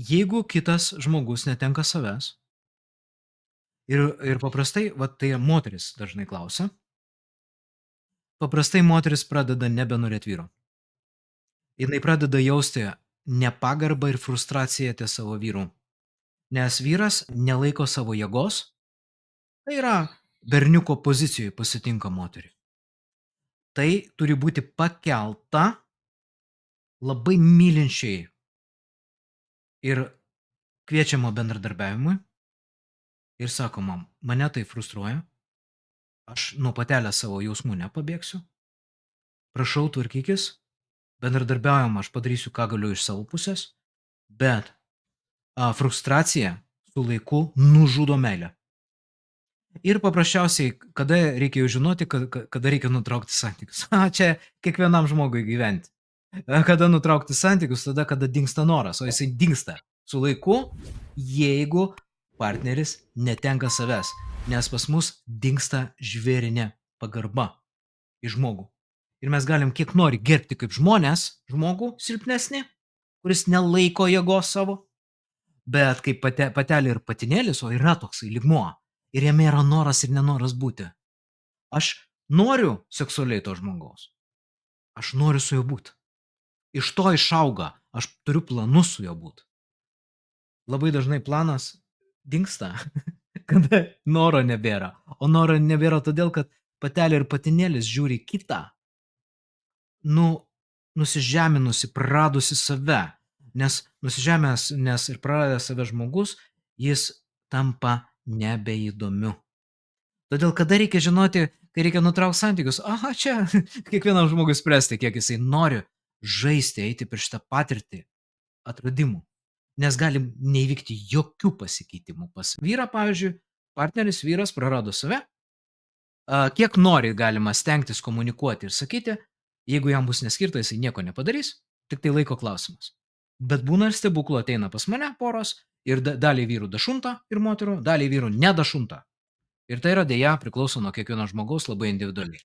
Jeigu kitas žmogus netenka savęs ir paprastai, vat tai moteris dažnai klausia, paprastai moteris pradeda nebenorėt vyro. Jinai pradeda jausti nepagarbą ir frustraciją ties savo vyru, nes vyras nelaiko savo jėgos, tai yra berniuko pozicijoj pasitinka moterį. Tai turi būti pakelta labai mylinčiai ir kviečiama bendradarbiavimui ir sakoma: "Mane tai frustruoja, aš nuo patelės savo jausmų nepabėgsiu, prašau tvarkykis, bendradarbiaujam, aš padarysiu, ką galiu iš savo pusės, bet, frustracija su laiku nužudo meilę." Ir paprasčiausiai, kada reikia jau žinoti, kada reikia nutraukti santykius? Čia kiekvienam žmogui gyventi. Kada nutraukti santykius? Tada, kada dingsta noras, o jisai dingsta su laiku, jeigu partneris netenka savęs, nes pas mus dingsta žvėrinė pagarba į žmogų. Ir mes galim kiek nori gerbti kaip žmonės žmogų silpnesnį, kuris nelaiko jėgos savo, bet kaip patelė ir patinėlis, o yra toksai lygmuo, ir jame yra noras ir nenoras būti. Aš noriu seksualiai to žmogaus. Aš noriu su juo būt. Iš to išauga, aš turiu planus su juo būt. Labai dažnai planas dingsta, kada noro nebėra. O noro nebėra todėl, kad patelė ir patinėlis žiūri kitą, nusižeminusi, praradusi save. Nes nusižemęs, nes ir praradęs save žmogus, jis tampa nebeįdomiu. Todėl kada reikia žinoti, kai reikia nutraukti santykius, aha, čia kiekvienam žmogui spręsti, kiek jisai nori žaisti, eiti per šitą patirtį atradimų. Nes gali neįvykti jokių pasikeitimų. Pas vyrą, pavyzdžiui, partneris vyras prarado save, kiek nori galima stengtis komunikuoti ir sakyti, jeigu jam bus neskirta, jisai nieko nepadarys, tik tai laiko klausimas. Bet būna ir stebuklų, ateina pas mane poros ir daliai vyrų dašunta ir moterų, daliai vyrų nedašunta. Ir tai yra dėja priklauso nuo kiekvieno žmogaus labai individualiai.